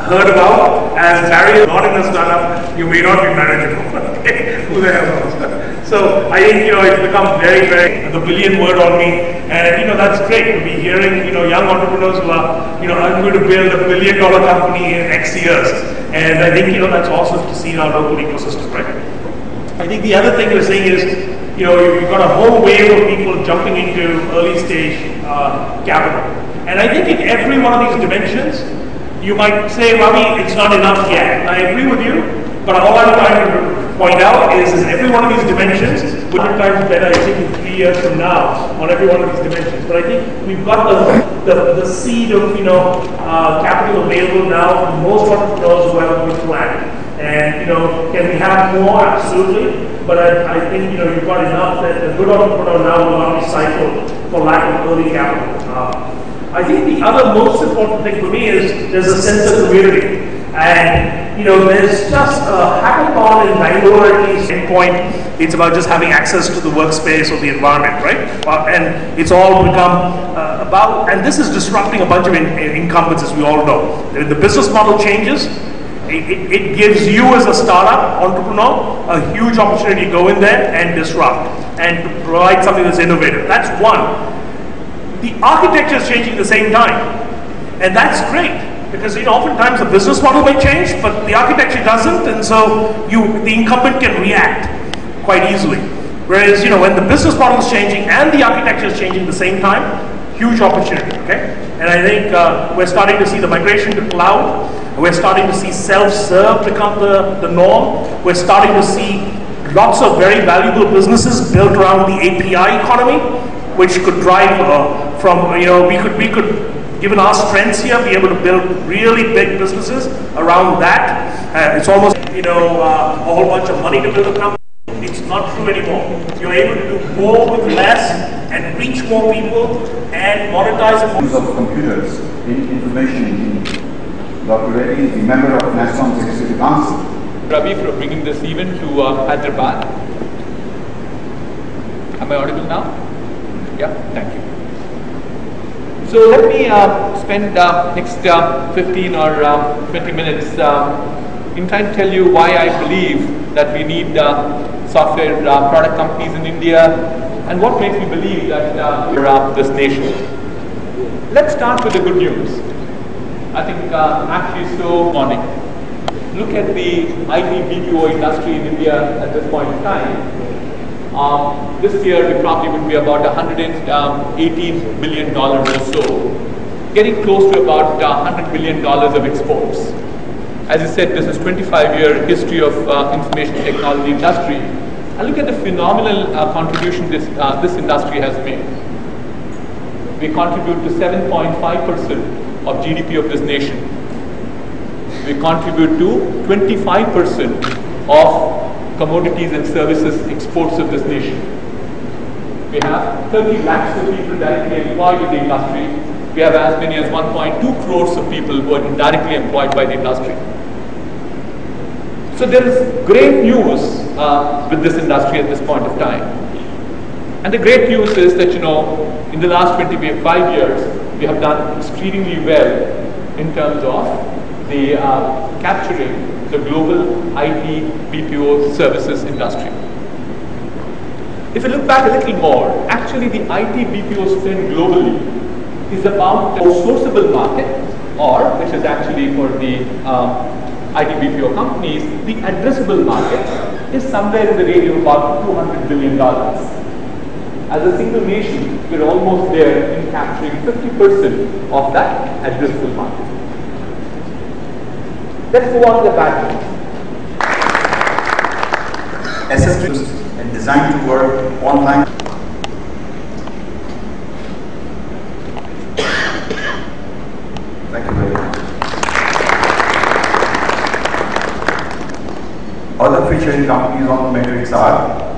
heard about as barriers not in a startup, you may not be manageable. Okay? Who the hell knows? So I think, it's become very, very, the billion word on me, and that's great to be hearing, young entrepreneurs who are, I'm going to build $1 billion company in X years. And I think, that's awesome to see in our local ecosystem, right? I think the other thing we're seeing is, you've got a whole wave of people jumping into early stage capital. And I think in every one of these dimensions, you might say, Ravi, it's not enough yet. I agree with you, but all I'm trying to point out is every one of these dimensions, 100 times better, I think, in 3 years from now on every one of these dimensions. But I think we've got the seed of, capital available now for most entrepreneurs who have a good plan. And, can we have more? Absolutely. But I think, you've got enough that a good entrepreneur now will not be cycled for lack of early capital. I think the other most important thing for me is there's a sense of community. And, there's just a hackathon in Bangalore at least point. It's about just having access to the workspace or the environment, right? And it's all become and this is disrupting a bunch of incumbents, as we all know. The business model changes. It gives you as a startup entrepreneur a huge opportunity to go in there and disrupt and to provide something that's innovative. That's one. The architecture is changing at the same time, and that's great because oftentimes the business model may change, but the architecture doesn't, and so the incumbent can react quite easily. Whereas when the business model is changing and the architecture is changing at the same time, huge opportunity. Okay, and I think we're starting to see the migration to cloud. We're starting to see self-serve become the norm. We're starting to see lots of very valuable businesses built around the API economy, which could drive from, we could, given our strengths here, be able to build really big businesses around that. It's almost, a whole bunch of money to build a company. It's not true anymore. You're able to do more with less and reach more people and monetize more. Use of computers in information engineering. Dr. Reddy is the member of NASSCOM's Executive Council. Ravi, for bringing this event to Hyderabad. Am I audible now? Yeah, thank you. So let me spend next 15 or 20 minutes in trying to tell you why I believe that we need software product companies in India and what makes me believe that we're this nation. Let's start with the good news. I think actually so morning. Look at the IT BPO industry in India at this point in time. This year we probably would be about $118 billion or so, getting close to about $100 billion of exports. As I said, this is 25-year history of information technology industry. And look at the phenomenal contribution this industry has made. We contribute to 7.5% of GDP of this nation. We contribute to 25% of commodities and services exports of this nation. We have 30 lakhs of people directly employed in the industry. We have as many as 1.2 crores of people who are indirectly employed by the industry. So there is great news with this industry at this point of time. And the great news is that, in the last 25 years, we have done extremely well in terms of the capturing the global IT BPO services industry. If you look back a little more, actually the IT BPO spend globally is about the sourceable market, or which is actually for the IT BPO companies, the addressable market is somewhere in the range of about $200 billion. As a single nation, we're almost there in capturing 50% of that addressable market. Let's move on to the bad news. SSTs and designed to work online. Thank you very much. Other featuring companies on the matrix are